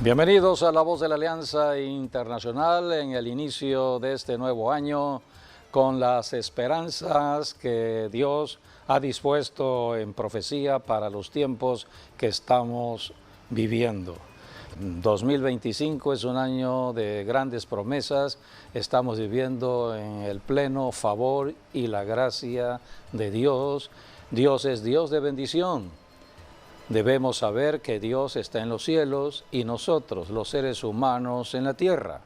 Bienvenidos a La Voz de la Alianza Internacional en el inicio de este nuevo año con las esperanzas que Dios ha dispuesto en profecía para los tiempos que estamos viviendo. 2025 es un año de grandes promesas, estamos viviendo en el pleno favor y la gracia de Dios. Dios es Dios de bendición. Debemos saber que Dios está en los cielos y nosotros, los seres humanos, en la tierra.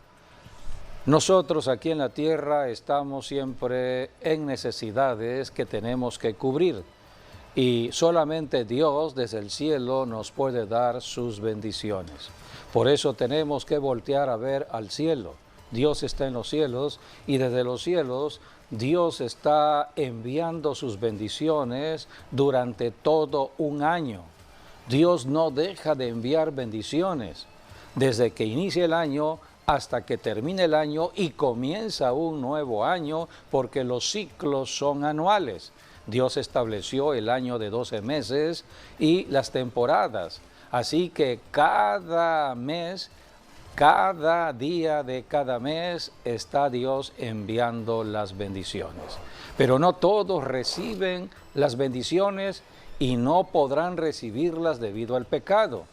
Nosotros aquí en la tierra estamos siempre en necesidades que tenemos que cubrir y solamente Dios desde el cielo nos puede dar sus bendiciones. Por eso tenemos que voltear a ver al cielo. Dios está en los cielos y desde los cielos Dios está enviando sus bendiciones durante todo un año. Dios no deja de enviar bendiciones desde que inicia el año hasta que termine el año y comienza un nuevo año, porque los ciclos son anuales. Dios estableció el año de 12 meses y las temporadas. Así que cada mes, cada día de cada mes está Dios enviando las bendiciones. Pero no todos reciben las bendiciones y no podrán recibirlas debido al pecado.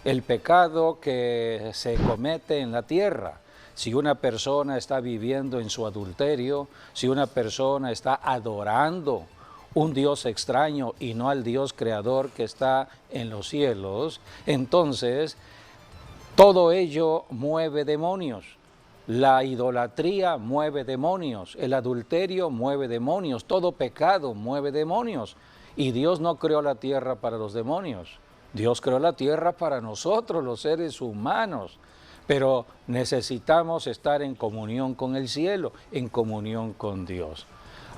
El pecado que se comete en la tierra. Si una persona está viviendo en su adulterio, si una persona está adorando un Dios extraño y no al Dios creador que está en los cielos, entonces todo ello mueve demonios. La idolatría mueve demonios, el adulterio mueve demonios, todo pecado mueve demonios. Y Dios no creó la tierra para los demonios, Dios creó la tierra para nosotros, los seres humanos. Pero necesitamos estar en comunión con el cielo, en comunión con Dios.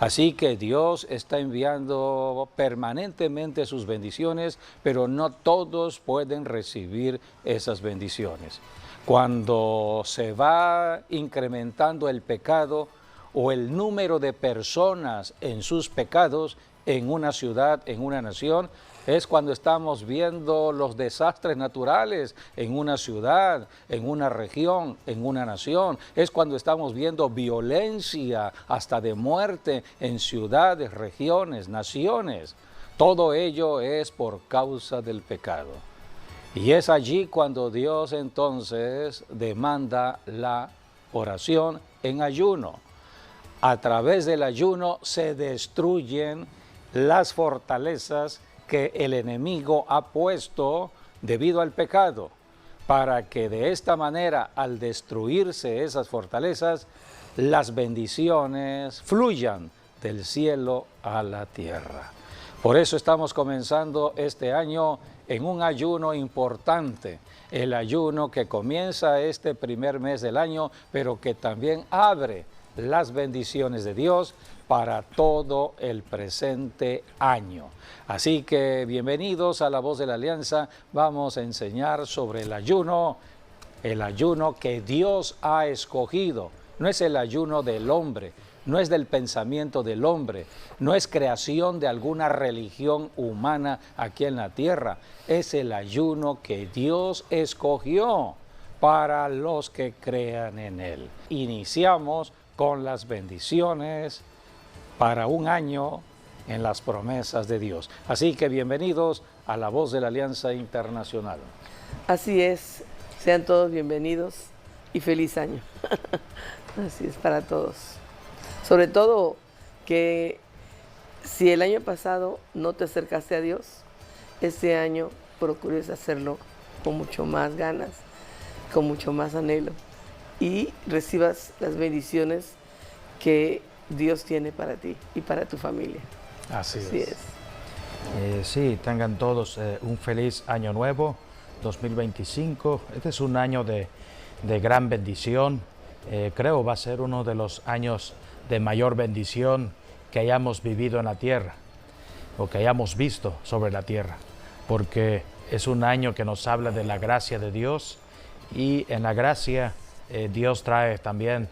Así que Dios está enviando permanentemente sus bendiciones, pero no todos pueden recibir esas bendiciones. Cuando se va incrementando el pecado o el número de personas en sus pecados, en una ciudad, en una nación, es cuando estamos viendo los desastres naturales en una ciudad, en una región, en una nación. Es cuando estamos viendo violencia hasta de muerte en ciudades, regiones, naciones. Todo ello es por causa del pecado. Y es allí cuando Dios entonces demanda la oración en ayuno. A través del ayuno se destruyen las fortalezas que el enemigo ha puesto debido al pecado, para que de esta manera, al destruirse esas fortalezas, las bendiciones fluyan del cielo a la tierra. Por eso estamos comenzando este año en un ayuno importante, el ayuno que comienza este primer mes del año, pero que también abre las bendiciones de Dios para todo el presente año. Así que bienvenidos a La Voz de la Alianza. Vamos a enseñar sobre el ayuno que Dios ha escogido. No es el ayuno del hombre, no es del pensamiento del hombre, no es creación de alguna religión humana aquí en la tierra. Es el ayuno que Dios escogió para los que crean en Él. Iniciamos con las bendiciones para un año en las promesas de Dios. Así que bienvenidos a La Voz de la Alianza Internacional. Así es, sean todos bienvenidos y feliz año. Así es para todos. Sobre todo que si el año pasado no te acercaste a Dios, este año procures hacerlo con mucho más ganas, con mucho más anhelo y recibas las bendiciones que Dios tiene para ti y para tu familia. Así es. Sí, tengan todos un feliz año nuevo, 2025. Este es un año de gran bendición. Creo va a ser uno de los años de mayor bendición que hayamos vivido en la tierra o que hayamos visto sobre la tierra, porque es un año que nos habla de la gracia de Dios y en la gracia Dios trae también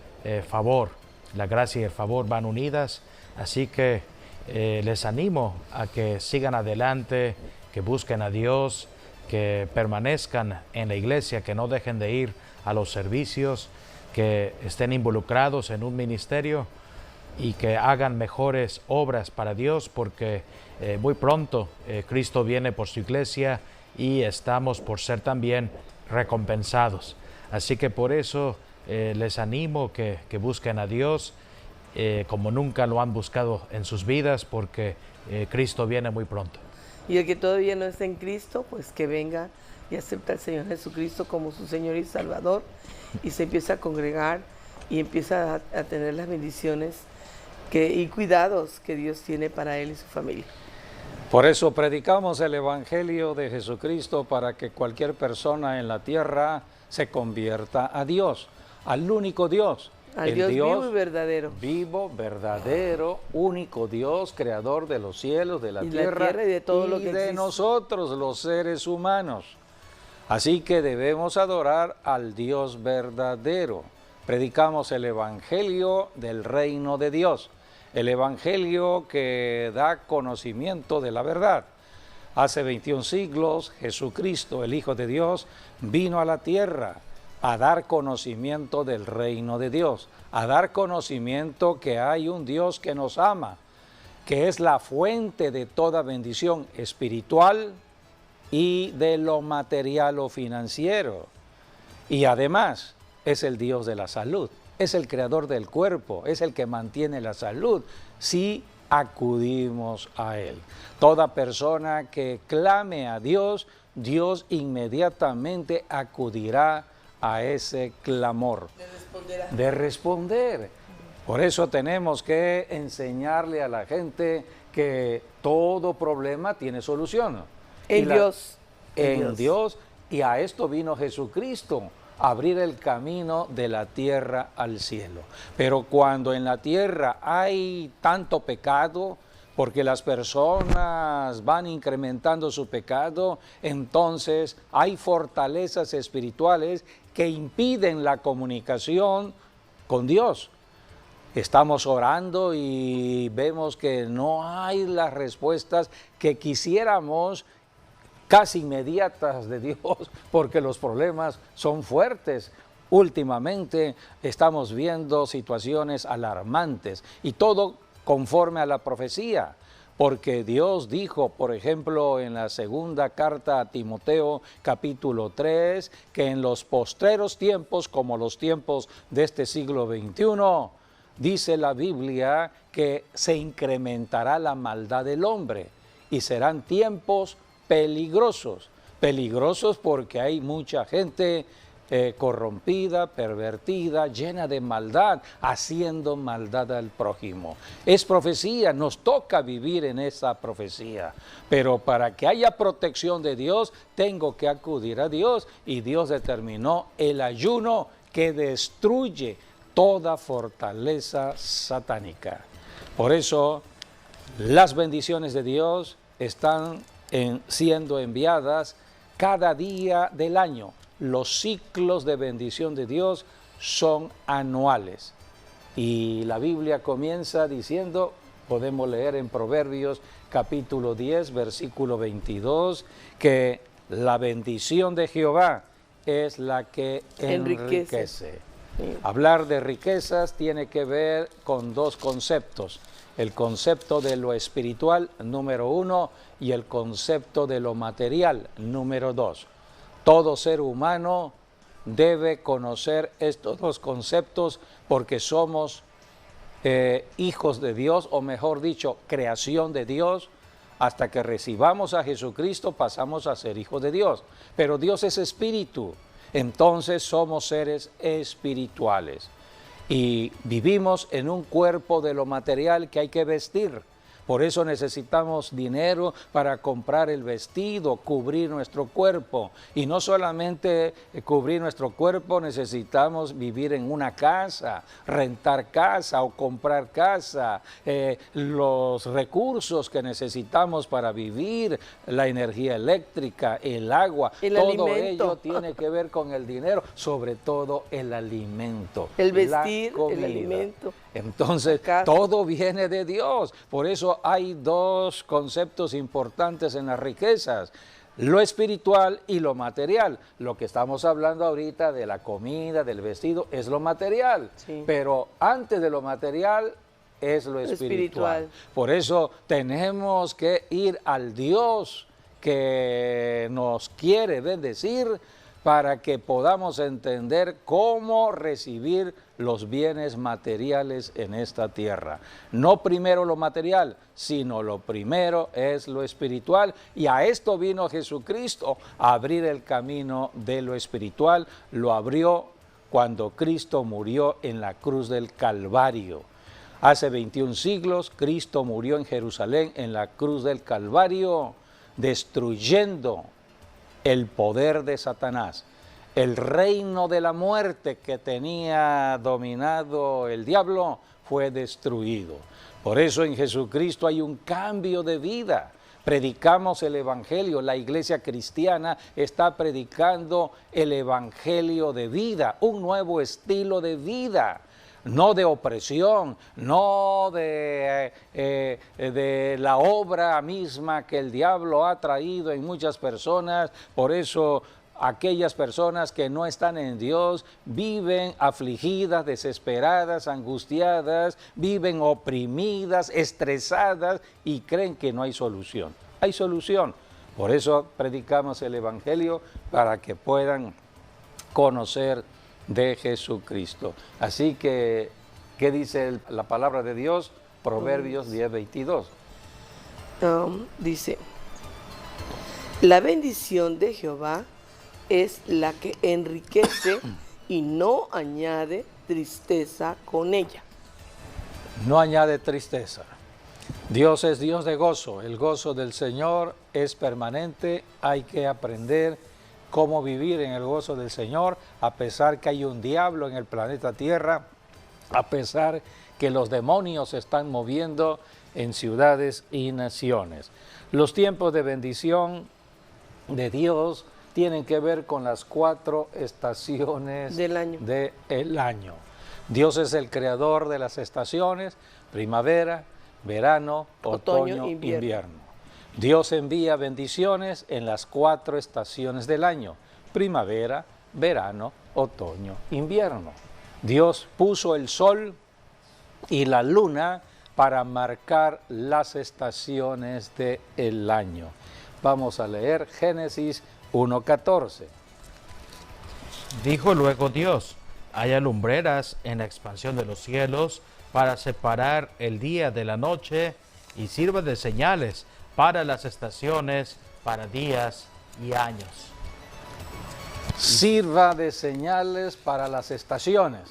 favor. La gracia y el favor van unidas, así que les animo a que sigan adelante, que busquen a Dios, que permanezcan en la iglesia, que no dejen de ir a los servicios, que estén involucrados en un ministerio y que hagan mejores obras para Dios, porque muy pronto Cristo viene por su iglesia y estamos por ser también recompensados. Así que por eso les animo que busquen a Dios como nunca lo han buscado en sus vidas, porque Cristo viene muy pronto. Y el que todavía no está en Cristo, pues que venga y acepte al Señor Jesucristo como su Señor y Salvador, y se empieza a congregar y empieza a tener las bendiciones y cuidados que Dios tiene para él y su familia. Por eso predicamos el Evangelio de Jesucristo, para que cualquier persona en la tierra se convierta a Dios, al único Dios. Al Dios vivo y verdadero. Vivo, verdadero, único Dios, creador de los cielos, de la tierra y de todo lo que de existe. Nosotros, los seres humanos. Así que debemos adorar al Dios verdadero. Predicamos el Evangelio del reino de Dios, el Evangelio que da conocimiento de la verdad. Hace 21 siglos, Jesucristo, el Hijo de Dios, vino a la tierra a dar conocimiento del reino de Dios, a dar conocimiento que hay un Dios que nos ama, que es la fuente de toda bendición espiritual y de lo material o financiero. Y además es el Dios de la salud, es el creador del cuerpo, es el que mantiene la salud si acudimos a Él. Toda persona que clame a Dios, Dios inmediatamente acudirá a ese clamor de responder. Por eso tenemos que enseñarle a la gente que todo problema tiene solución. En Dios. Y a esto vino Jesucristo, a abrir el camino de la tierra al cielo. Pero cuando en la tierra hay tanto pecado, porque las personas van incrementando su pecado, entonces hay fortalezas espirituales que impiden la comunicación con Dios. Estamos orando y vemos que no hay las respuestas que quisiéramos, casi inmediatas de Dios, porque los problemas son fuertes. Últimamente estamos viendo situaciones alarmantes y todo conforme a la profecía, porque Dios dijo, por ejemplo, en la segunda carta a Timoteo, capítulo 3, que en los postreros tiempos, como los tiempos de este siglo XXI, dice la Biblia que se incrementará la maldad del hombre y serán tiempos peligrosos. Peligrosos porque hay mucha gente corrompida, pervertida, llena de maldad, haciendo maldad al prójimo. Es profecía, nos toca vivir en esa profecía, pero para que haya protección de Dios, tengo que acudir a Dios, y Dios determinó el ayuno que destruye toda fortaleza satánica. Por eso, las bendiciones de Dios están siendo enviadas cada día del año. Los ciclos de bendición de Dios son anuales. Y la Biblia comienza diciendo, podemos leer en Proverbios capítulo 10, versículo 22, que la bendición de Jehová es la que enriquece. Hablar de riquezas tiene que ver con dos conceptos. El concepto de lo espiritual, número 1, y el concepto de lo material, número 2. Todo ser humano debe conocer estos dos conceptos porque somos hijos de Dios, o mejor dicho, creación de Dios. Hasta que recibamos a Jesucristo pasamos a ser hijos de Dios. Pero Dios es espíritu, entonces somos seres espirituales. Y vivimos en un cuerpo de lo material que hay que vestir. Por eso necesitamos dinero para comprar el vestido, cubrir nuestro cuerpo. Y no solamente cubrir nuestro cuerpo, necesitamos vivir en una casa, rentar casa o comprar casa. Los recursos que necesitamos para vivir, la energía eléctrica, el agua, todo ello tiene que ver con el dinero, sobre todo el alimento. El vestir, el alimento. Entonces, todo viene de Dios. Por eso hay dos conceptos importantes en las riquezas. lo espiritual y lo material. Lo que estamos hablando ahorita de la comida, del vestido, es lo material. Sí. Pero antes de lo material es lo espiritual. Por eso tenemos que ir al Dios que nos quiere bendecir para que podamos entender cómo recibir los bienes materiales en esta tierra. No primero lo material, sino lo primero es lo espiritual. Y a esto vino Jesucristo, a abrir el camino de lo espiritual. Lo abrió cuando Cristo murió en la cruz del Calvario. Hace 21 siglos, Cristo murió en Jerusalén en la cruz del Calvario, destruyendo el poder de Satanás. El reino de la muerte que tenía dominado el diablo fue destruido. Por eso en Jesucristo hay un cambio de vida. Predicamos el Evangelio, la iglesia cristiana está predicando el Evangelio de vida, un nuevo estilo de vida. No de opresión, no de la obra misma que el diablo ha traído en muchas personas. Por eso aquellas personas que no están en Dios viven afligidas, desesperadas, angustiadas, viven oprimidas, estresadas y creen que no hay solución. Hay solución. Por eso predicamos el Evangelio para que puedan conocer de Jesucristo. Así que, ¿qué dice la palabra de Dios? Proverbios 10:22. Dice, la bendición de Jehová es la que enriquece y no añade tristeza con ella. No añade tristeza. Dios es Dios de gozo. El gozo del Señor es permanente. Hay que aprender cómo vivir en el gozo del Señor, a pesar que hay un diablo en el planeta Tierra, a pesar que los demonios se están moviendo en ciudades y naciones. Los tiempos de bendición de Dios tienen que ver con las 4 estaciones del año. Dios es el creador de las estaciones: primavera, verano, otoño, invierno. Dios envía bendiciones en las 4 estaciones del año: primavera, verano, otoño, invierno. Dios puso el sol y la luna para marcar las estaciones del año. Vamos a leer Génesis 1:14. Dijo luego Dios: haya lumbreras en la expansión de los cielos para separar el día de la noche, y sirva de señales para las estaciones, para días y años. Sirva de señales para las estaciones.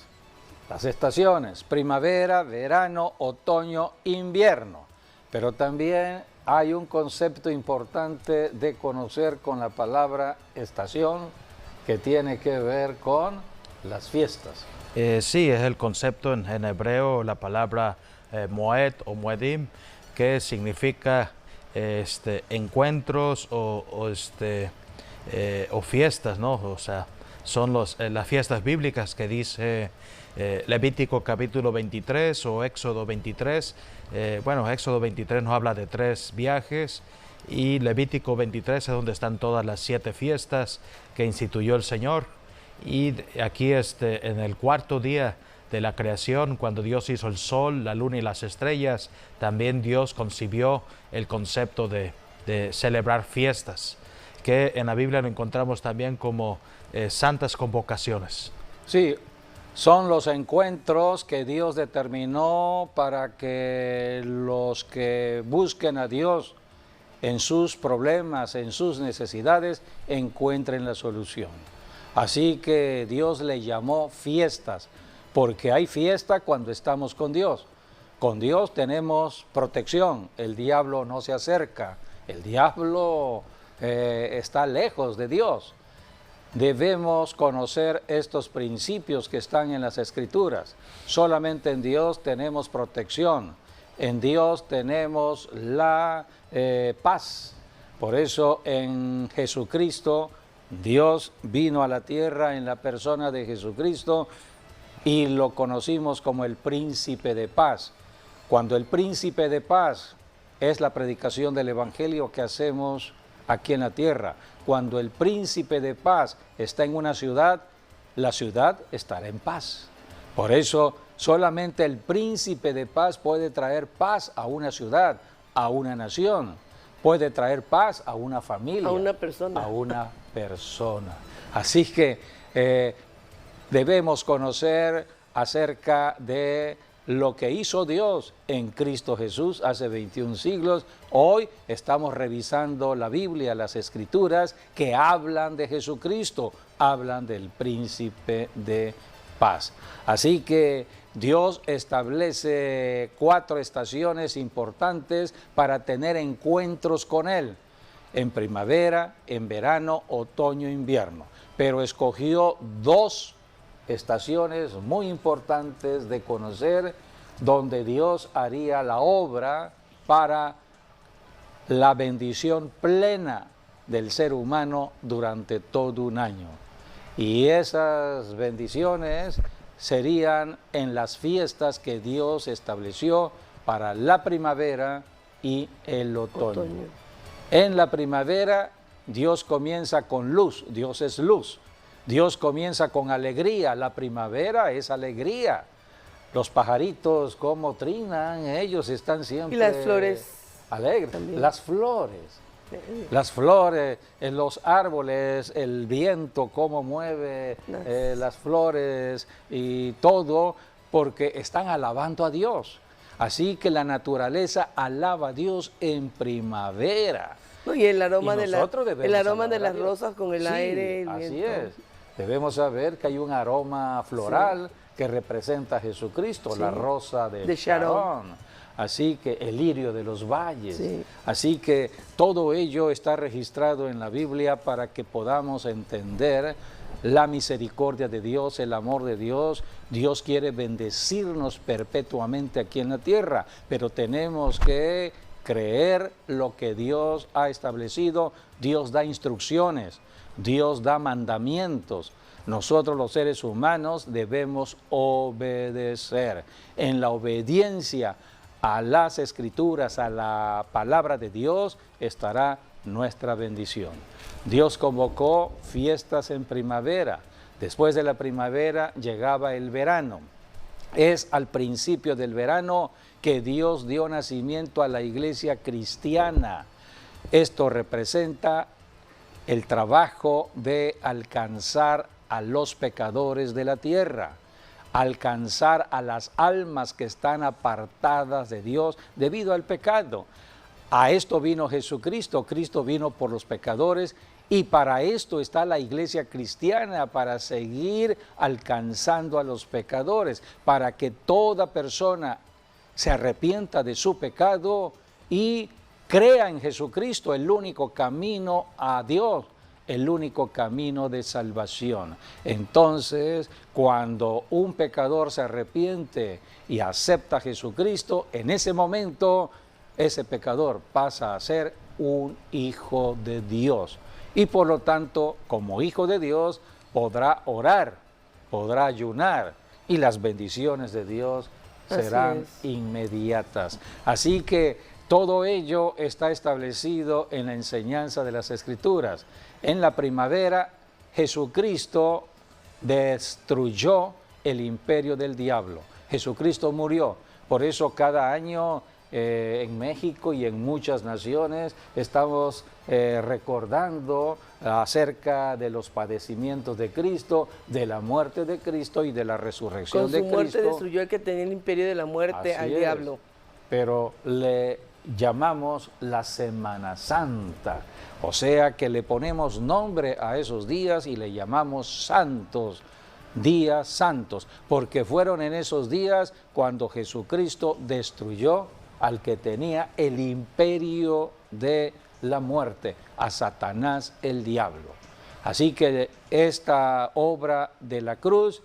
Las estaciones: primavera, verano, otoño, invierno. Pero también hay un concepto importante de conocer con la palabra estación, que tiene que ver con las fiestas. Sí, es el concepto en hebreo, la palabra moed o moedim, que significa encuentros o fiestas, ¿no? O sea, son las fiestas bíblicas que dice Levítico capítulo 23 o Éxodo 23. Éxodo 23 nos habla de 3 viajes, y Levítico 23 es donde están todas las 7 fiestas que instituyó el Señor. Y aquí en el 4º día de la creación, cuando Dios hizo el sol, la luna y las estrellas, también Dios concibió el concepto de celebrar fiestas, que en la Biblia lo encontramos también como santas convocaciones. Sí, son los encuentros que Dios determinó para que los que busquen a Dios en sus problemas, en sus necesidades, encuentren la solución. Así que Dios le llamó fiestas, porque hay fiesta cuando estamos con Dios. Con Dios tenemos protección, el diablo no se acerca, el diablo está lejos de Dios. Debemos conocer estos principios que están en las Escrituras. Solamente en Dios tenemos protección, en Dios tenemos la paz. Por eso en Jesucristo, Dios vino a la tierra en la persona de Jesucristo y lo conocimos como el príncipe de paz. Cuando el príncipe de paz es la predicación del Evangelio que hacemos aquí en la tierra. Cuando el príncipe de paz está en una ciudad, la ciudad estará en paz. Por eso solamente el príncipe de paz puede traer paz a una ciudad, a una nación, puede traer paz a una familia, a una persona. A una persona. Así que debemos conocer acerca de lo que hizo Dios en Cristo Jesús hace 21 siglos. Hoy estamos revisando la Biblia, las Escrituras que hablan de Jesucristo, hablan del príncipe de paz. Así que Dios establece 4 estaciones importantes para tener encuentros con Él: en primavera, en verano, otoño, invierno. Pero escogió 2 estaciones muy importantes de conocer, donde Dios haría la obra para la bendición plena del ser humano durante todo un año. Y esas bendiciones serían en las fiestas que Dios estableció para la primavera y el otoño. En la primavera Dios comienza con luz, Dios es luz. Dios comienza con alegría, la primavera es alegría. Los pajaritos como trinan, ellos están siempre... Y las flores alegres. también. Las flores, en los árboles, el viento cómo mueve las flores y todo, porque están alabando a Dios. Así que la naturaleza alaba a Dios en primavera. No, y el aroma, de las Dios. Rosas con el aire, el así viento. es. Debemos saber que hay un aroma floral que representa a Jesucristo, la rosa de Sharon. Así que el lirio de los valles. Así que todo ello está registrado en la Biblia para que podamos entender la misericordia de Dios, el amor de Dios. Dios quiere bendecirnos perpetuamente aquí en la tierra, pero tenemos que creer lo que Dios ha establecido. Dios da instrucciones, Dios da mandamientos. Nosotros los seres humanos debemos obedecer. En la obediencia a las Escrituras, a la palabra de Dios, estará nuestra bendición. Dios convocó fiestas en primavera. Después de la primavera llegaba el verano. Es al principio del verano que Dios dio nacimiento a la iglesia cristiana. Esto representa el trabajo de alcanzar a los pecadores de la tierra, alcanzar a las almas que están apartadas de Dios debido al pecado. A esto vino Jesucristo. Cristo vino por los pecadores y para esto está la iglesia cristiana, para seguir alcanzando a los pecadores, para que toda persona se arrepienta de su pecado y crea en Jesucristo, el único camino a Dios, el único camino de salvación. Entonces, cuando un pecador se arrepiente y acepta a Jesucristo, en ese momento ese pecador pasa a ser un hijo de Dios. Y por lo tanto, como hijo de Dios, podrá orar, podrá ayunar, y las bendiciones de Dios serán inmediatas. Así que todo ello está establecido en la enseñanza de las Escrituras. En la primavera, Jesucristo destruyó el imperio del diablo. Jesucristo murió. Por eso cada año en México y en muchas naciones estamos recordando acerca de los padecimientos de Cristo, de la muerte de Cristo y de la resurrección de Cristo. Con su muerte destruyó el que tenía el imperio de la muerte al diablo. Pero le llamamos la Semana Santa, o sea que le ponemos nombre a esos días y le llamamos santos, días santos, porque fueron en esos días cuando Jesucristo destruyó al que tenía el imperio de la muerte, a Satanás el diablo. Así que esta obra de la cruz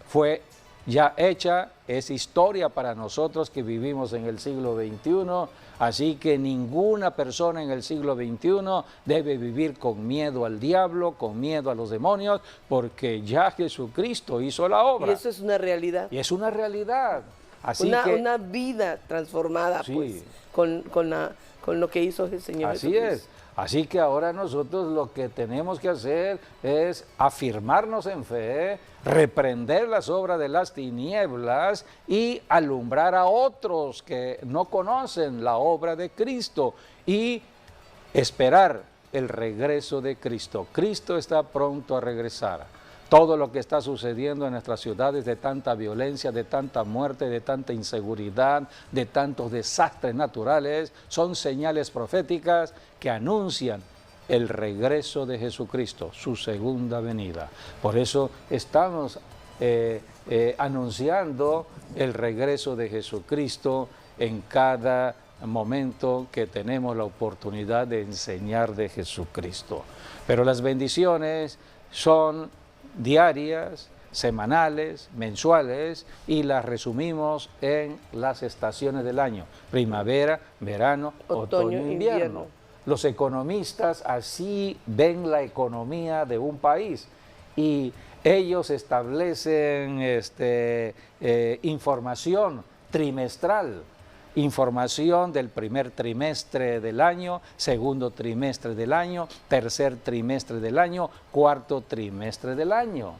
fue ya hecha, es historia para nosotros que vivimos en el siglo XXI, así que ninguna persona en el siglo XXI debe vivir con miedo al diablo, con miedo a los demonios, porque ya Jesucristo hizo la obra. Y eso es una realidad. Y es una realidad. Así que, una vida transformada, sí, pues, con lo que hizo el Señor así Jesucristo. es. Así que ahora nosotros lo que tenemos que hacer es afirmarnos en fe, reprender las obras de las tinieblas y alumbrar a otros que no conocen la obra de Cristo y esperar el regreso de Cristo. Cristo está pronto a regresar. Todo lo que está sucediendo en nuestras ciudades de tanta violencia, de tanta muerte, de tanta inseguridad, de tantos desastres naturales, son señales proféticas que anuncian el regreso de Jesucristo, su segunda venida. Por eso estamos anunciando el regreso de Jesucristo en cada momento que tenemos la oportunidad de enseñar de Jesucristo. Pero las bendiciones son diarias, semanales, mensuales, y las resumimos en las estaciones del año: primavera, verano, otoño, invierno. Los economistas así ven la economía de un país y ellos establecen información trimestral. Información del primer trimestre del año, segundo trimestre del año, tercer trimestre del año, cuarto trimestre del año.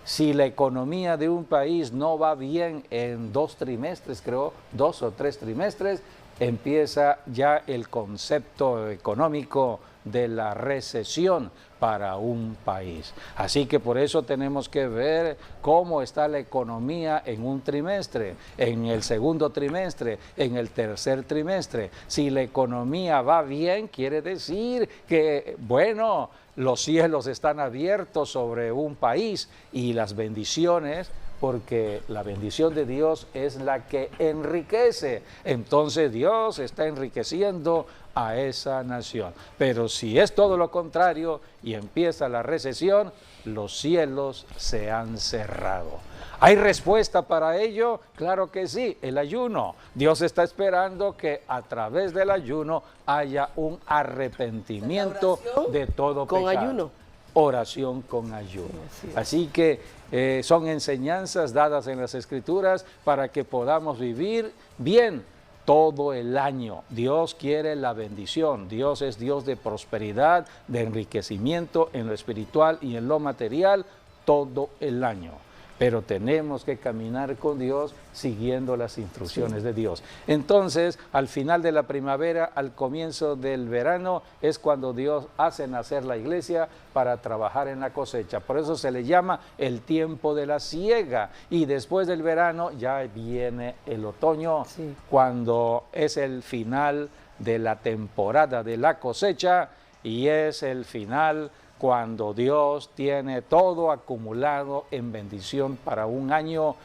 Si la economía de un país no va bien en 2 trimestres, creo, 2 o 3 trimestres, empieza ya el concepto económico de la recesión para un país. Así que por eso tenemos que ver cómo está la economía en un trimestre, en el segundo trimestre, en el tercer trimestre. Si la economía va bien, quiere decir que, bueno, los cielos están abiertos sobre un país y las bendiciones, porque la bendición de Dios es la que enriquece. Entonces Dios está enriqueciendo a esa nación. Pero si es todo lo contrario y empieza la recesión, los cielos se han cerrado. ¿Hay respuesta para ello? Claro que sí, el ayuno. Dios está esperando que a través del ayuno haya un arrepentimiento de todo pecado. Con ayuno. Oración con ayuno. Así que son enseñanzas dadas en las Escrituras para que podamos vivir bien todo el año. Dios quiere la bendición. Dios es Dios de prosperidad, de enriquecimiento en lo espiritual y en lo material todo el año. Pero tenemos que caminar con Dios siguiendo las instrucciones de Dios. Entonces, al final de la primavera, al comienzo del verano, es cuando Dios hace nacer la iglesia para trabajar en la cosecha. Por eso se le llama el tiempo de la siega. Y después del verano ya viene el otoño, cuando es el final de la temporada de la cosecha y es el final cuando Dios tiene todo acumulado en bendición para un año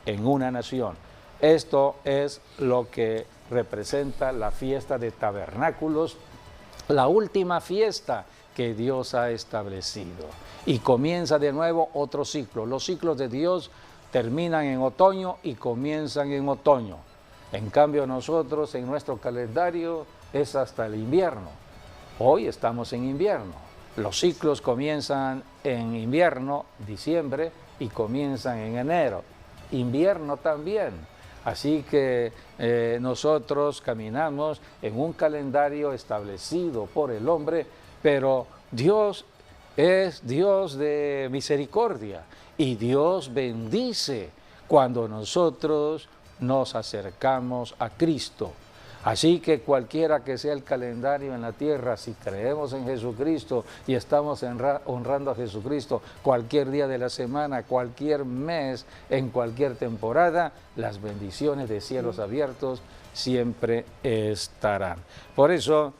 en una nación. Esto es lo que representa la fiesta de tabernáculos, la última fiesta que Dios ha establecido. Y comienza de nuevo otro ciclo. Los ciclos de Dios terminan en otoño y comienzan en otoño. En cambio nosotros en nuestro calendario es hasta el invierno. Hoy estamos en invierno. Los ciclos comienzan en invierno, diciembre, y comienzan en enero. Invierno también. Así que nosotros caminamos en un calendario establecido por el hombre, pero Dios es Dios de misericordia y Dios bendice cuando nosotros nos acercamos a Cristo. Así que cualquiera que sea el calendario en la tierra, si creemos en Jesucristo y estamos honrando a Jesucristo cualquier día de la semana, cualquier mes, en cualquier temporada, las bendiciones de cielos abiertos siempre estarán. Por eso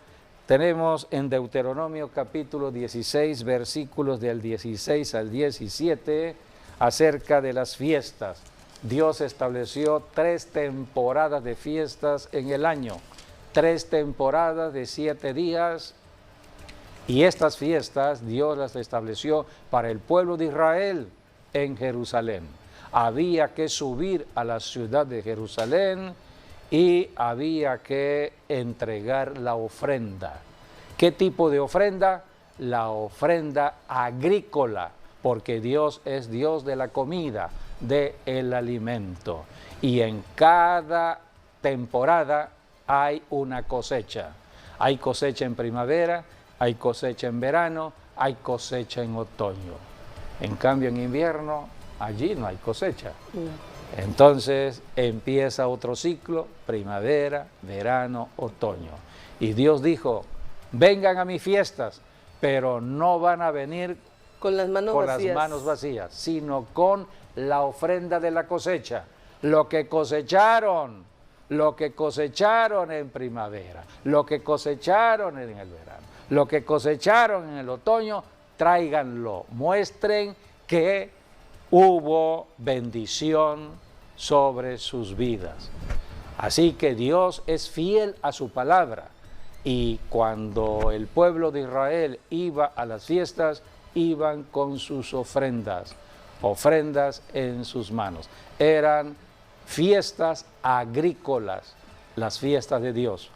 tenemos en Deuteronomio capítulo 16, versículos del 16 al 17, acerca de las fiestas. Dios estableció 3 temporadas de fiestas en el año, 3 temporadas de 7 días, y estas fiestas Dios las estableció para el pueblo de Israel en Jerusalén. Había que subir a la ciudad de Jerusalén y había que entregar la ofrenda. ¿Qué tipo de ofrenda? La ofrenda agrícola, porque Dios es Dios de la comida. del alimento. Y en cada temporada hay una cosecha. Hay cosecha en primavera, hay cosecha en verano, hay cosecha en otoño. En cambio, en invierno, allí no hay cosecha. Entonces empieza otro ciclo, primavera, verano, otoño. Y Dios dijo, vengan a mis fiestas, pero no van a venir con las manos vacías, sino con la ofrenda de la cosecha. Lo que cosecharon en primavera, lo que cosecharon en el verano, lo que cosecharon en el otoño, tráiganlo, muestren que hubo bendición sobre sus vidas. Así que Dios es fiel a su palabra, y cuando el pueblo de Israel iba a las fiestas, iban con sus ofrendas en sus manos. Eran fiestas agrícolas, las fiestas de Dios.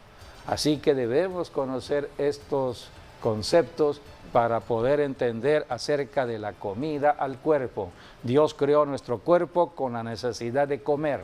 Así que debemos conocer estos conceptos para poder entender acerca de la comida al cuerpo. Dios creó nuestro cuerpo con la necesidad de comer,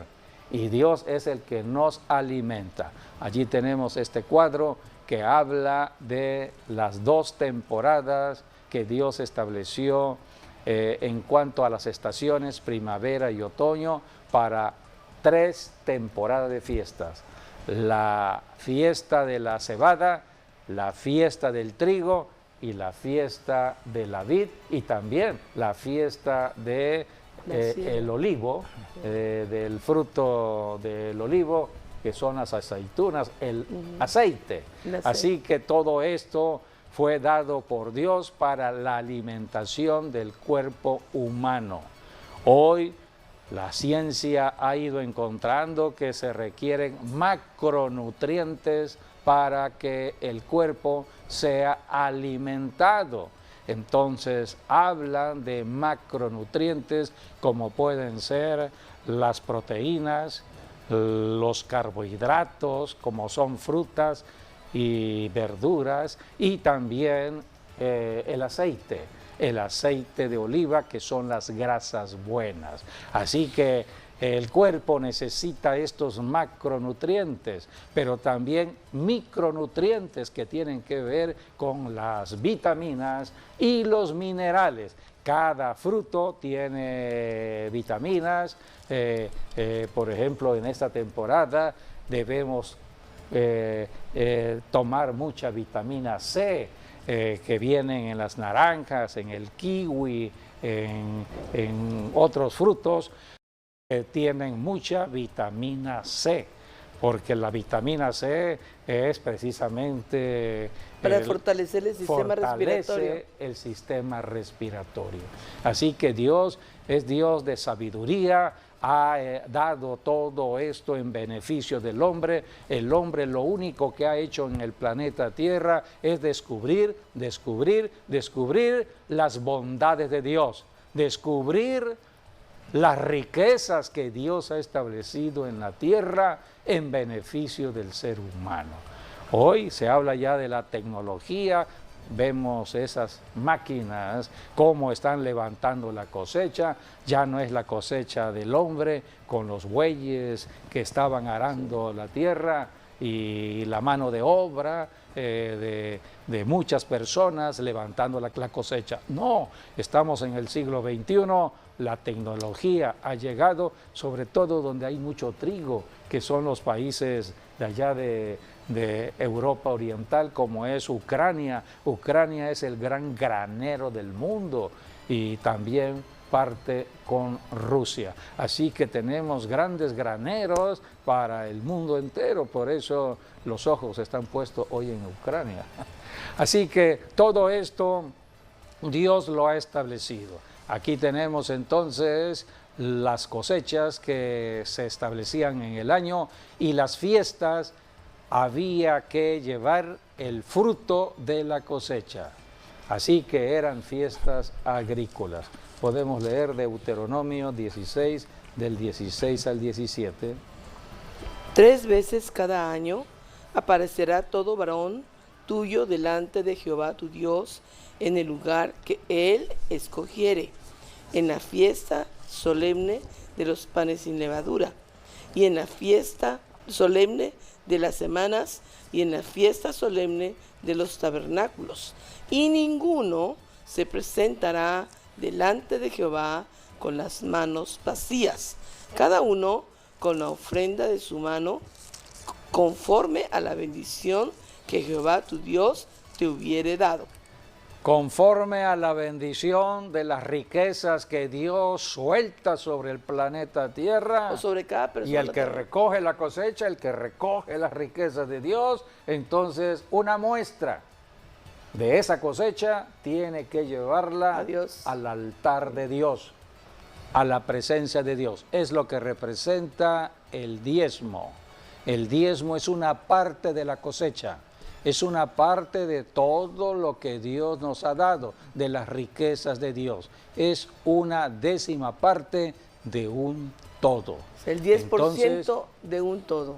y Dios es el que nos alimenta. Allí tenemos este cuadro que habla de las 2 temporadas que Dios estableció en cuanto a las estaciones, primavera y otoño, para 3 temporadas de fiestas: la fiesta de la cebada, la fiesta del trigo y la fiesta de la vid, y también la fiesta de el olivo, del fruto del olivo, que son las aceitunas, el aceite. Así que todo esto fue dado por Dios para la alimentación del cuerpo humano. Hoy la ciencia ha ido encontrando que se requieren macronutrientes para que el cuerpo sea alimentado. Entonces hablan de macronutrientes como pueden ser las proteínas, los carbohidratos como son frutas y verduras, y también el aceite de oliva, que son las grasas buenas. Así que el cuerpo necesita estos macronutrientes, pero también micronutrientes que tienen que ver con las vitaminas y los minerales. Cada fruto tiene vitaminas. Por ejemplo, en esta temporada debemos tomar mucha vitamina C, que vienen en las naranjas, en el kiwi, en otros frutos. Tienen mucha vitamina C, porque la vitamina C es precisamente para fortalecer el sistema respiratorio. Así que Dios es Dios de sabiduría, ha dado todo esto en beneficio del hombre. El hombre lo único que ha hecho en el planeta Tierra es descubrir las bondades de Dios, descubrir las riquezas que Dios ha establecido en la tierra en beneficio del ser humano. Hoy se habla ya de la tecnología, vemos esas máquinas, cómo están levantando la cosecha. Ya no es la cosecha del hombre con los bueyes que estaban arando la tierra y la mano de obra de muchas personas levantando la cosecha. No, estamos en el siglo XXI, la tecnología ha llegado, sobre todo donde hay mucho trigo, que son los países de allá de Europa Oriental, como es Ucrania. Ucrania es el gran granero del mundo, y también parte con Rusia. Así que tenemos grandes graneros para el mundo entero, por eso los ojos están puestos hoy en Ucrania. Así que todo esto Dios lo ha establecido. Aquí tenemos entonces las cosechas que se establecían en el año, y las fiestas había que llevar el fruto de la cosecha. Así que eran fiestas agrícolas. Podemos leer Deuteronomio 16, del 16 al 17. 3 veces cada año aparecerá todo varón tuyo delante de Jehová tu Dios en el lugar que él escogiere, en la fiesta solemne de los panes sin levadura, y en la fiesta solemne de las semanas, y en la fiesta solemne de los tabernáculos. Y ninguno se presentará delante de Jehová con las manos vacías, cada uno con la ofrenda de su mano, conforme a la bendición que Jehová tu Dios te hubiere dado. Conforme a la bendición de las riquezas que Dios suelta sobre el planeta Tierra. O sobre cada persona. Y el que recoge la cosecha, el que recoge las riquezas de Dios, entonces una muestra de esa cosecha tiene que llevarla al altar de Dios, a la presencia de Dios. Es lo que representa el diezmo. El diezmo es una parte de la cosecha. Es una parte de todo lo que Dios nos ha dado, de las riquezas de Dios. Es una décima parte de un todo. El 10% entonces, de un todo.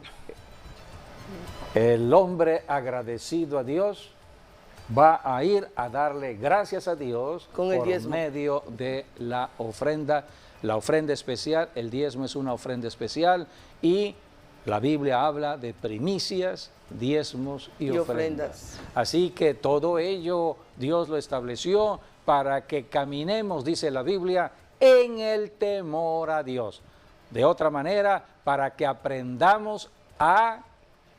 El hombre agradecido a Dios va a ir a darle gracias a Dios con el por diezmo. Medio de la ofrenda especial. El diezmo es una ofrenda especial y la Biblia habla de primicias, diezmos y ofrendas. Así que todo ello Dios lo estableció para que caminemos, dice la Biblia, en el temor a Dios. De otra manera, para que aprendamos a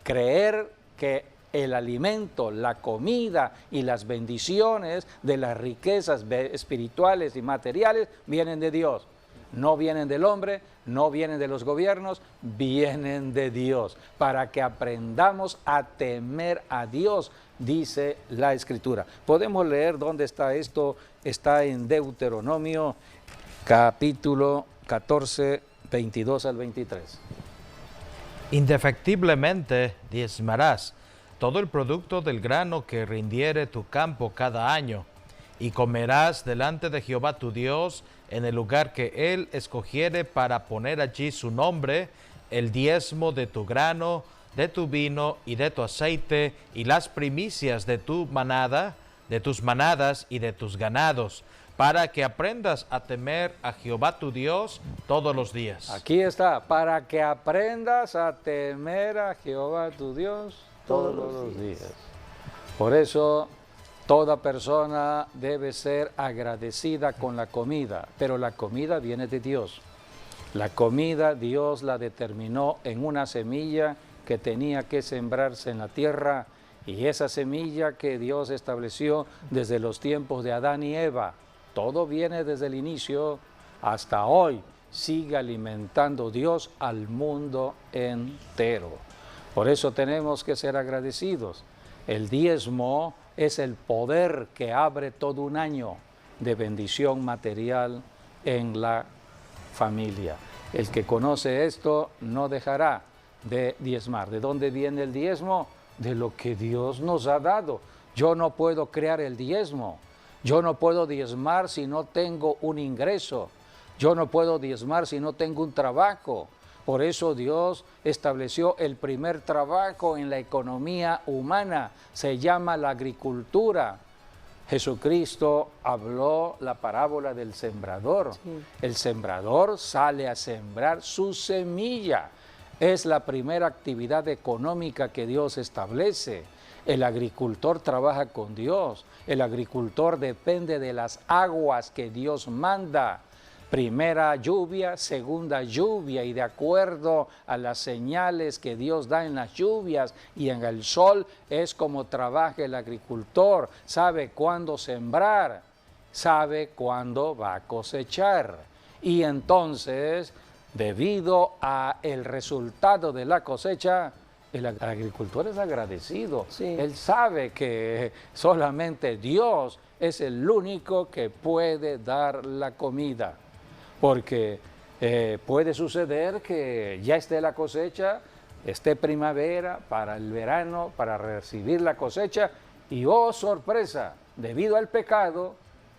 creer que el alimento, la comida y las bendiciones de las riquezas espirituales y materiales vienen de Dios. No vienen del hombre, no vienen de los gobiernos, vienen de Dios. Para que aprendamos a temer a Dios, dice la Escritura. Podemos leer dónde está esto. Está en Deuteronomio, capítulo 14, 22 al 23. Indefectiblemente diezmarás todo el producto del grano que rindiere tu campo cada año, y comerás delante de Jehová tu Dios en el lugar que Él escogiere para poner allí su nombre, el diezmo de tu grano, de tu vino y de tu aceite, y las primicias de tu manada, de tus manadas y de tus ganados, para que aprendas a temer a Jehová tu Dios todos los días. Aquí está, para que aprendas a temer a Jehová tu Dios todos los días. Por eso toda persona debe ser agradecida con la comida, pero la comida viene de Dios. La comida Dios la determinó en una semilla que tenía que sembrarse en la tierra, y esa semilla que Dios estableció desde los tiempos de Adán y Eva, todo viene desde el inicio hasta hoy, sigue alimentando Dios al mundo entero. Por eso tenemos que ser agradecidos. El diezmo es el poder que abre todo un año de bendición material en la familia. El que conoce esto no dejará de diezmar. ¿De dónde viene el diezmo? De lo que Dios nos ha dado. Yo no puedo crear el diezmo. Yo no puedo diezmar si no tengo un ingreso. Yo no puedo diezmar si no tengo un trabajo. Por eso Dios estableció el primer trabajo en la economía humana, se llama la agricultura. Jesucristo habló la parábola del sembrador. Sí. El sembrador sale a sembrar su semilla. Es la primera actividad económica que Dios establece. El agricultor trabaja con Dios. El agricultor depende de las aguas que Dios manda. Primera lluvia, segunda lluvia, y de acuerdo a las señales que Dios da en las lluvias y en el sol, es como trabaja el agricultor. Sabe cuándo sembrar, sabe cuándo va a cosechar. Y entonces, debido a el resultado de la cosecha, el agricultor es agradecido. Sí. Él sabe que solamente Dios es el único que puede dar la comida. Porque puede suceder que ya esté la cosecha, esté primavera, para el verano, para recibir la cosecha, y oh sorpresa, debido al pecado,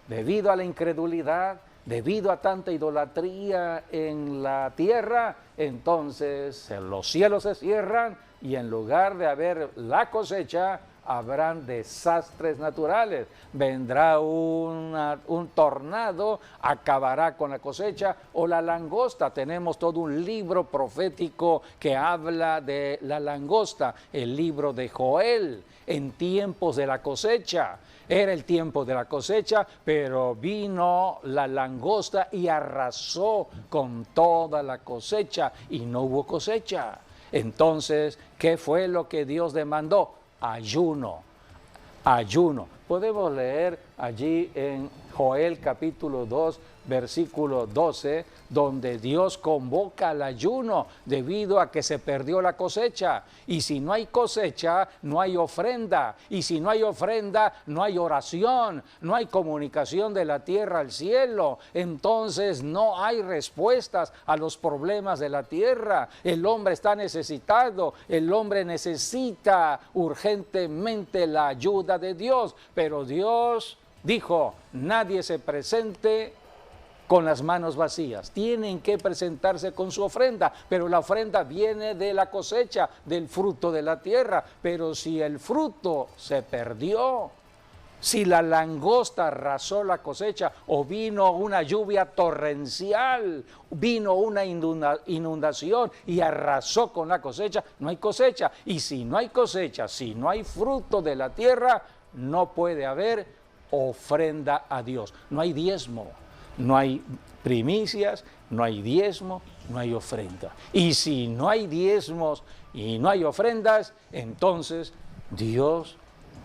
debido a la incredulidad, debido a tanta idolatría en la tierra, entonces los cielos se cierran y en lugar de haber la cosecha, habrán desastres naturales, vendrá un tornado, acabará con la cosecha, o la langosta. Tenemos todo un libro profético que habla de la langosta, el libro de Joel, en tiempos de la cosecha. Era el tiempo de la cosecha, pero vino la langosta y arrasó con toda la cosecha y no hubo cosecha. Entonces, ¿qué fue lo que Dios demandó? Ayuno, ayuno. Podemos leer allí en Joel capítulo 2, versículo 12, donde Dios convoca al ayuno debido a que se perdió la cosecha. Y si no hay cosecha, no hay ofrenda. Y si no hay ofrenda, no hay oración, no hay comunicación de la tierra al cielo. Entonces no hay respuestas a los problemas de la tierra. El hombre está necesitado, el hombre necesita urgentemente la ayuda de Dios. Pero Dios dijo, nadie se presente con las manos vacías, tienen que presentarse con su ofrenda, pero la ofrenda viene de la cosecha, del fruto de la tierra. Pero si el fruto se perdió, si la langosta arrasó la cosecha, o vino una lluvia torrencial, vino una inundación y arrasó con la cosecha, no hay cosecha. Y si no hay cosecha, si no hay fruto de la tierra, no puede haber ofrenda a Dios, no hay diezmo. No hay primicias, no hay diezmo, no hay ofrenda. Y si no hay diezmos y no hay ofrendas, entonces Dios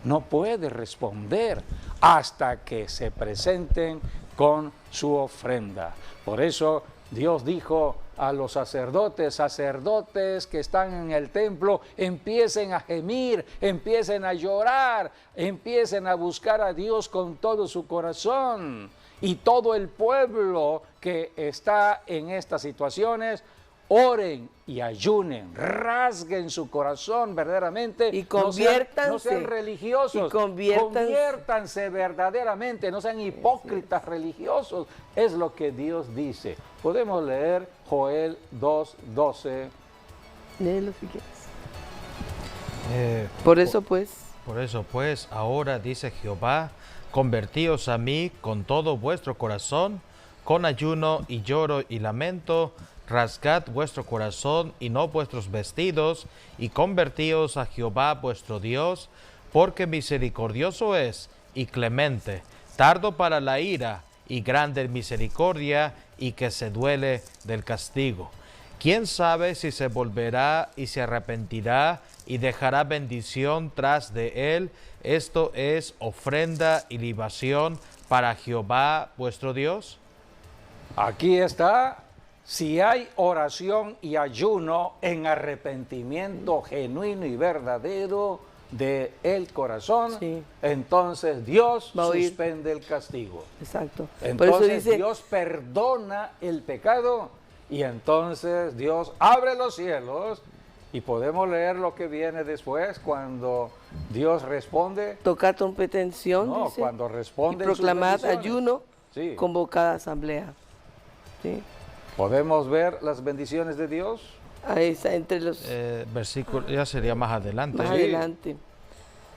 no puede responder hasta que se presenten con su ofrenda. Por eso Dios dijo a los sacerdotes que están en el templo, empiecen a gemir, empiecen a llorar, empiecen a buscar a Dios con todo su corazón. Y todo el pueblo que está en estas situaciones, oren y ayunen, rasguen su corazón verdaderamente. Y conviértanse. No sean religiosos, y conviértanse verdaderamente, no sean hipócritas religiosos. Es lo que Dios dice. Podemos leer Joel 2:12. Léelo si quieres. Por eso pues, ahora dice Jehová, convertíos a mí con todo vuestro corazón, con ayuno y lloro y lamento, rasgad vuestro corazón y no vuestros vestidos, y convertíos a Jehová vuestro Dios, porque misericordioso es y clemente, tardo para la ira y grande en misericordia, y que se duele del castigo. ¿Quién sabe si se volverá y se arrepentirá y dejará bendición tras de él? Esto es ofrenda y libación para Jehová vuestro Dios. Aquí está, si hay oración y ayuno en arrepentimiento genuino y verdadero del corazón, sí, entonces Dios suspende el castigo. Exacto. Entonces por eso dice, Dios perdona el pecado y entonces Dios abre los cielos. Y podemos leer lo que viene después cuando Dios responde. Tocar trompeta en Sión, no, dice, cuando responde y proclamar ayuno, sí, convocada asamblea. ¿Sí? ¿Podemos ver las bendiciones de Dios? Ahí está, entre los versículos, ya sería más adelante. Más Sí. adelante.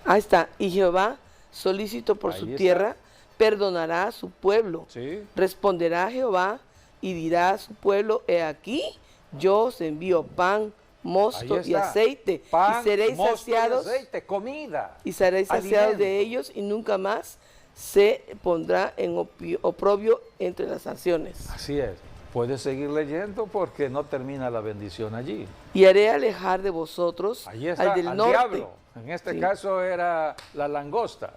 Ahí está. Y Jehová, solícito por Ahí su está. tierra, perdonará a su pueblo. Sí. Responderá Jehová y dirá a su pueblo, he aquí, yo os envío pan, mosto Ahí y está. aceite, Pan, y seréis mosto saciados, y aceite, comida. y seréis saciados alimento. de ellos, y nunca más se pondrá en oprobio entre las naciones. Así es. Puedes seguir leyendo porque no termina la bendición allí. Y haré alejar de vosotros Ahí está, al del al norte, diablo. En este Sí. caso era la langosta.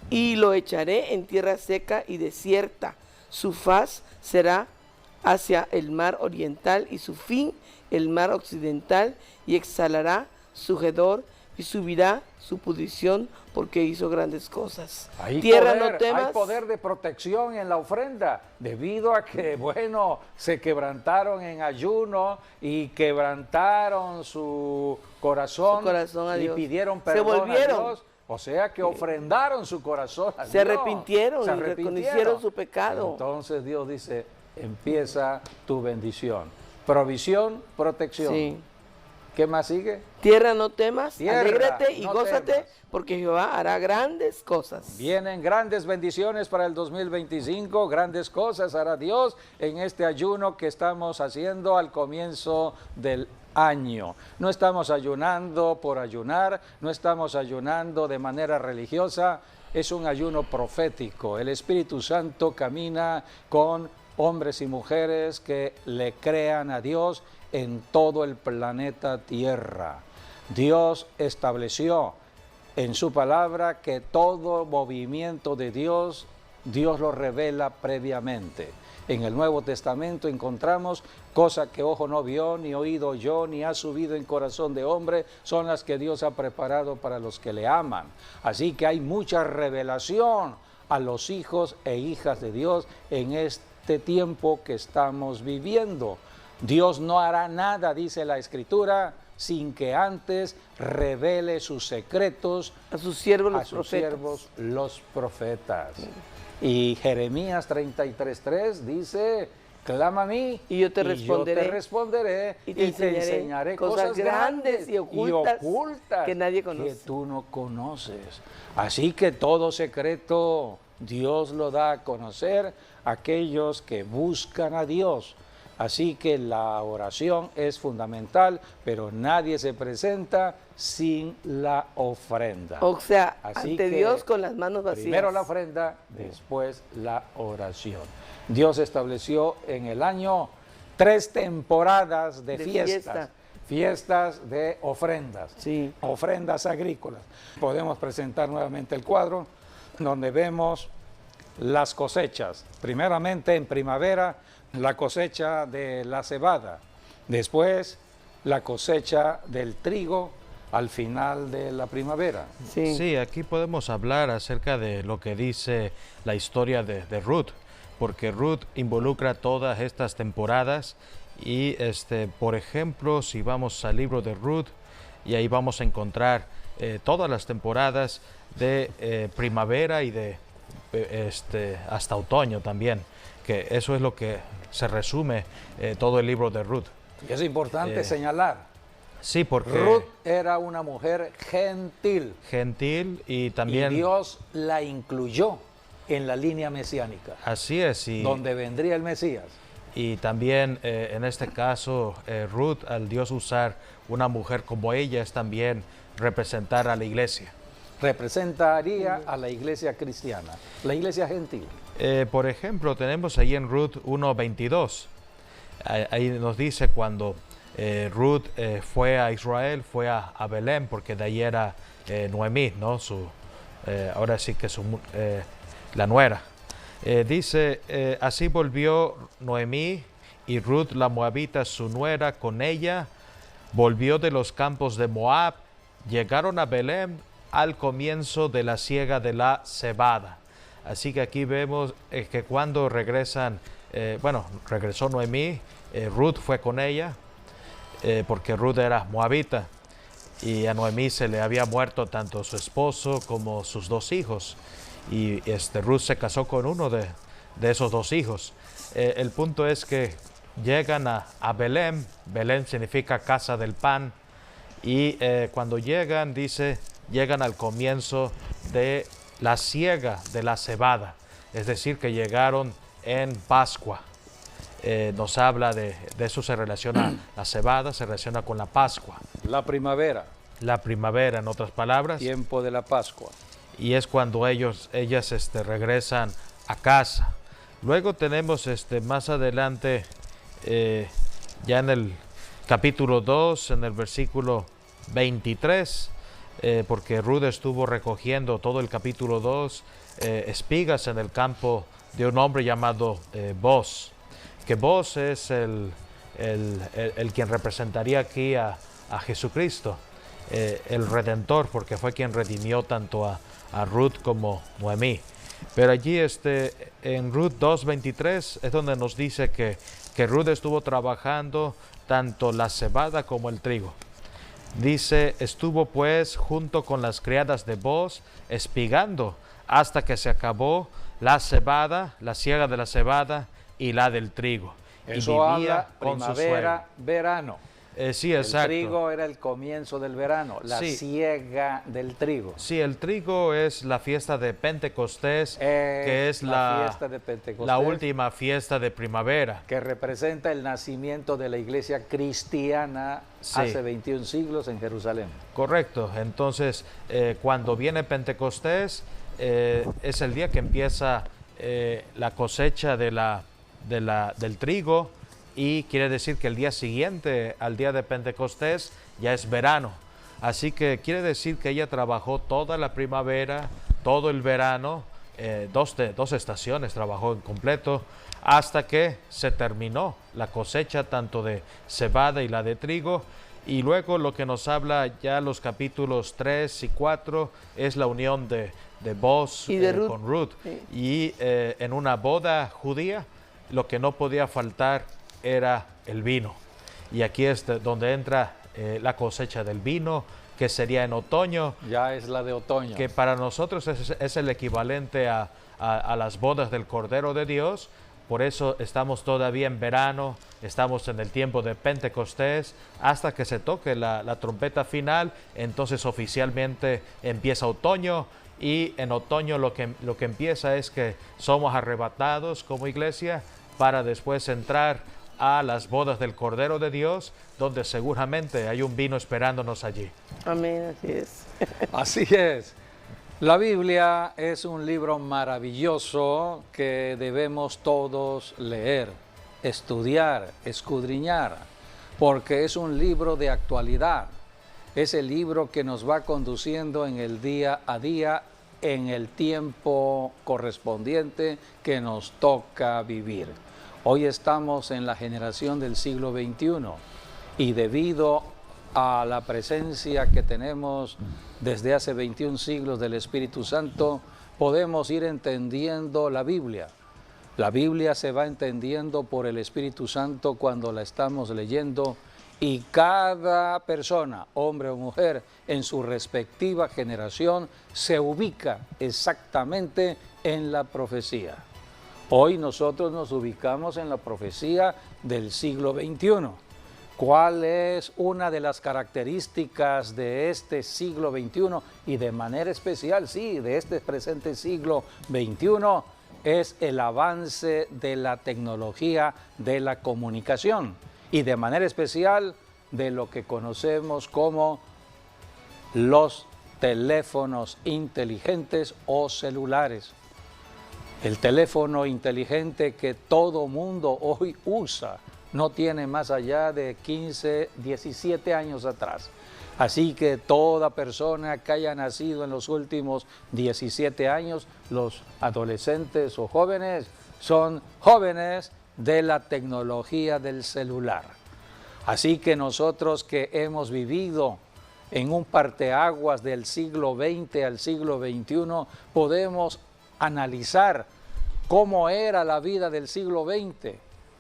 y lo echaré en tierra seca y desierta. Su faz será hacia el mar oriental y su fin el mar occidental, y exhalará su hedor y subirá su pudrición, porque hizo grandes cosas. Hay Tierra, poder, no temas. hay poder de protección en la ofrenda, debido a que, bueno, se quebrantaron en ayuno y quebrantaron su corazón a y Dios. pidieron Se perdón a volvieron. Dios. O sea que ofrendaron su corazón a Se Dios. arrepintieron Se y reconocieron su pecado. Entonces Dios dice, empieza tu bendición. Provisión, protección. Sí. ¿Qué más sigue? Tierra, no temas, Tierra, alégrate y no gózate, temas. porque Jehová hará grandes cosas. Vienen grandes bendiciones para el 2025, grandes cosas hará Dios en este ayuno que estamos haciendo al comienzo del año. No estamos ayunando por ayunar, no estamos ayunando de manera religiosa, es un ayuno profético. El Espíritu Santo camina con hombres y mujeres que le crean a Dios en todo el planeta Tierra. Dios estableció en su palabra que todo movimiento de Dios, Dios lo revela previamente. En el Nuevo Testamento encontramos cosas que ojo no vio, ni oído oyó, ni ha subido en corazón de hombre, son las que Dios ha preparado para los que le aman. Así que hay mucha revelación a los hijos e hijas de Dios en este tiempo que estamos viviendo. Dios no hará nada, dice la Escritura, sin que antes revele sus secretos A sus siervos los a sus profetas. siervos los profetas. Y Jeremías 33:3 dice, clama a mí Y yo te responderé, y te enseñaré cosas grandes y ocultas que nadie que conoce. tú no conoces. Así que todo secreto Dios lo da a conocer a aquellos que buscan a Dios. Así que la oración es fundamental, pero nadie se presenta sin la ofrenda. O sea, Así ante que Dios con las manos vacías. Primero la ofrenda, después la oración. Dios estableció en el año 3 temporadas de fiestas. Fiestas de ofrendas, Sí. ofrendas agrícolas. Podemos presentar nuevamente el cuadro donde vemos las cosechas. Primeramente en primavera, la cosecha de la cebada, después la cosecha del trigo al final de la primavera. Sí. Sí, aquí podemos hablar acerca de lo que dice la historia de Ruth, porque Ruth involucra todas estas temporadas y, por ejemplo, si vamos al libro de Ruth, y ahí vamos a encontrar todas las temporadas de primavera y de hasta otoño también, que eso es lo que se resume todo el libro de Ruth. Y es importante señalar, Sí, porque Ruth era una mujer gentil gentil y también y Dios la incluyó en la línea mesiánica, así es, donde vendría el Mesías. y también en este caso Ruth, al Dios usar una mujer como ella, es también representar a la iglesia. Representaría a la iglesia cristiana, la iglesia gentil. Por ejemplo, tenemos ahí en Ruth 1:22, ahí nos dice cuando Ruth fue a Israel, fue a Belén, porque de ahí era Noemí, ¿no? Ahora sí que la nuera. Dice, así volvió Noemí y Ruth la moabita, su nuera, con ella, volvió de los campos de Moab, llegaron a Belén al comienzo de la siega de la cebada. Así que aquí vemos que cuando regresan, regresó Noemí, Ruth fue con ella, porque Ruth era moabita y a Noemí se le había muerto tanto su esposo como sus 2 hijos, y Ruth se casó con uno de esos 2 hijos. El punto es que llegan a Belén. Belén significa casa del pan, y cuando llegan, dice, llegan al comienzo de la siega de la cebada, es decir, que llegaron en Pascua. Nos habla de eso, se relaciona la cebada, se relaciona con la Pascua. La primavera, La primavera, en otras palabras, tiempo de la Pascua. y es cuando ellas regresan a casa. Luego tenemos más adelante, ya en el capítulo 2, en el versículo 23, porque Ruth estuvo recogiendo todo el capítulo 2, espigas en el campo de un hombre llamado Boz, que Boz es el quien representaría aquí a Jesucristo, el Redentor, porque fue quien redimió tanto a Ruth como Noemí. Pero allí en Ruth 2:23 es donde nos dice que Ruth estuvo trabajando tanto la cebada como el trigo. Dice, estuvo pues junto con las criadas de Boz espigando hasta que se acabó la cebada, la siega de la cebada y la del trigo. Eso y vivía habla con su primavera, suegro. verano. Sí, exacto. El trigo era el comienzo del verano, la Sí. siega del trigo. Sí, el trigo es la fiesta de Pentecostés, que es fiesta de Pentecostés, la última fiesta de primavera. que representa el nacimiento de la iglesia cristiana Sí. hace 21 siglos en Jerusalén. Correcto. Entonces, cuando viene Pentecostés, es el día que empieza la cosecha del trigo, y quiere decir que el día siguiente al día de Pentecostés ya es verano. Así que quiere decir que ella trabajó toda la primavera, todo el verano, dos estaciones trabajó en completo, hasta que se terminó la cosecha tanto de cebada y la de trigo. Y luego lo que nos habla ya los capítulos 3 y 4 es la unión de Boaz Y de Ruth. con Ruth. Sí. Y en una boda judía lo que no podía faltar era el vino. Y aquí es donde entra la cosecha del vino, que sería en otoño, Ya es la de otoño. que para nosotros es el equivalente a las bodas del Cordero de Dios. Por eso estamos todavía en verano, estamos en el tiempo de Pentecostés, hasta que se toque la trompeta final. Entonces oficialmente empieza otoño, y en otoño lo que empieza es que somos arrebatados como iglesia para después entrar a las bodas del Cordero de Dios, donde seguramente hay un vino esperándonos allí. Amén, así es. Así es. La Biblia es un libro maravilloso que debemos todos leer, estudiar, escudriñar, porque es un libro de actualidad. Es el libro que nos va conduciendo en el día a día, en el tiempo correspondiente que nos toca vivir. Hoy estamos en la generación del siglo XXI, y debido a la presencia que tenemos desde hace 21 siglos del Espíritu Santo, podemos ir entendiendo la Biblia. La Biblia se va entendiendo por el Espíritu Santo cuando la estamos leyendo, y cada persona, hombre o mujer, en su respectiva generación, se ubica exactamente en la profecía. Hoy nosotros nos ubicamos en la profecía del siglo XXI. ¿Cuál es una de las características de este siglo XXI y de manera especial, sí, de este presente siglo XXI? Es el avance de la tecnología de la comunicación, y de manera especial de lo que conocemos como los teléfonos inteligentes o celulares. El teléfono inteligente que todo mundo hoy usa no tiene más allá de 15, 17 años atrás. Así que toda persona que haya nacido en los últimos 17 años, los adolescentes o jóvenes, son jóvenes de la tecnología del celular. Así que nosotros que hemos vivido en un parteaguas del siglo XX al siglo XXI, podemos analizar cómo era la vida del siglo XX,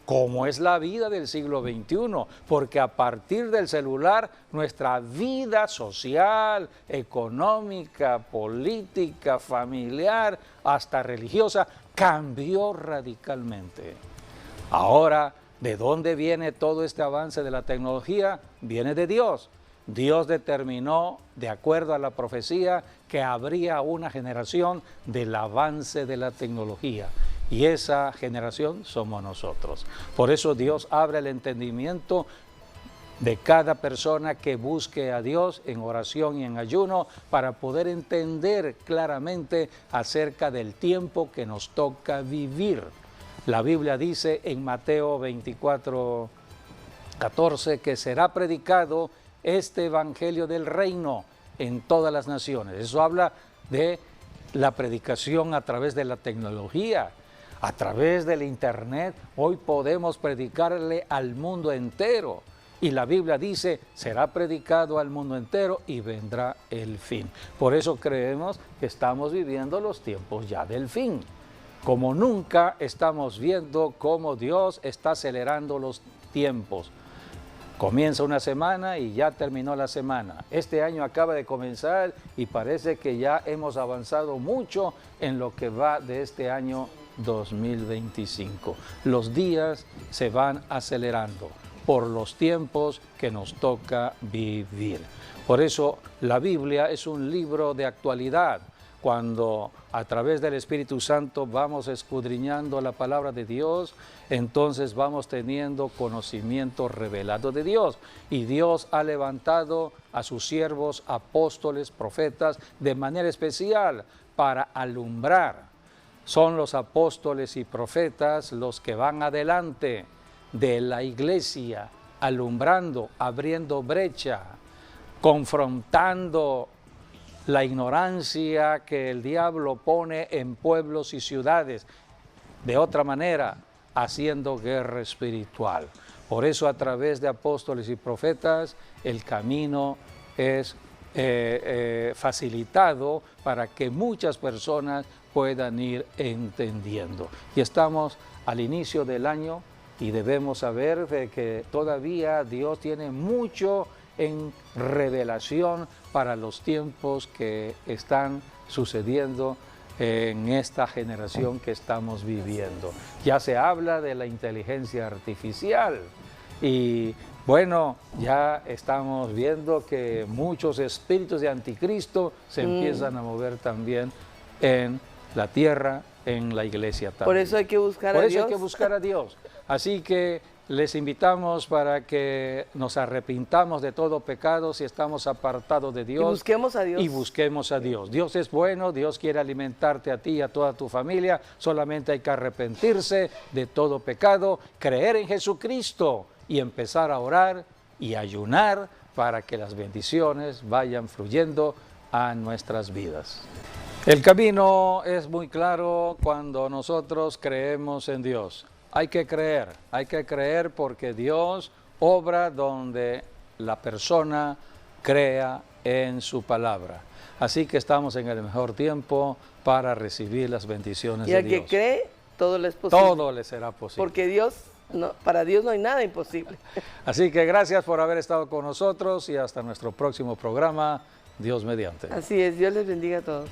cómo es la vida del siglo XXI, porque a partir del celular nuestra vida social, económica, política, familiar, hasta religiosa, cambió radicalmente. Ahora, ¿de dónde viene todo este avance de la tecnología? Viene de Dios. Dios determinó, de acuerdo a la profecía, que habría una generación del avance de la tecnología. Y esa generación somos nosotros. Por eso Dios abre el entendimiento de cada persona que busque a Dios en oración y en ayuno, para poder entender claramente acerca del tiempo que nos toca vivir. La Biblia dice en Mateo 24:14 que será predicado este evangelio del reino en todas las naciones. Eso habla de la predicación a través de la tecnología, a través del internet. Hoy podemos predicarle al mundo entero. Y la Biblia dice, será predicado al mundo entero y vendrá el fin. Por eso creemos que estamos viviendo los tiempos ya del fin. Como nunca estamos viendo cómo Dios está acelerando los tiempos. Comienza una semana y ya terminó la semana. Este año acaba de comenzar y parece que ya hemos avanzado mucho en lo que va de este año 2025. Los días se van acelerando. por los tiempos que nos toca vivir. Por eso la Biblia es un libro de actualidad. Cuando a través del Espíritu Santo vamos escudriñando la palabra de Dios, entonces vamos teniendo conocimiento revelado de Dios. Y Dios ha levantado a sus siervos, apóstoles, profetas, de manera especial para alumbrar. Son los apóstoles y profetas los que van adelante de la iglesia, alumbrando, abriendo brecha, confrontando la ignorancia que el diablo pone en pueblos y ciudades. De otra manera, haciendo guerra espiritual. Por eso, a través de apóstoles y profetas, el camino es facilitado para que muchas personas puedan ir entendiendo. Y estamos al inicio del año y debemos saber de que todavía Dios tiene mucho en revelación para los tiempos que están sucediendo en esta generación que estamos viviendo. Ya se habla de la inteligencia artificial y bueno, ya estamos viendo que muchos espíritus de anticristo se empiezan a mover también en la tierra, en la iglesia también. Por eso hay que buscar a Dios. Por eso hay que buscar a Dios. Así que les invitamos para que nos arrepintamos de todo pecado si estamos apartados de Dios. Y busquemos a Dios. Y busquemos a Dios. Dios es bueno, Dios quiere alimentarte a ti y a toda tu familia. Solamente hay que arrepentirse de todo pecado, creer en Jesucristo y empezar a orar y ayunar para que las bendiciones vayan fluyendo a nuestras vidas. El camino es muy claro cuando nosotros creemos en Dios. Hay que creer porque Dios obra donde la persona crea en su palabra. Así que estamos en el mejor tiempo para recibir las bendiciones de Dios. Y al que cree, todo le es posible. Todo le será posible. Porque para Dios no hay nada imposible. Así que gracias por haber estado con nosotros y hasta nuestro próximo programa, Dios mediante. Así es, Dios les bendiga a todos.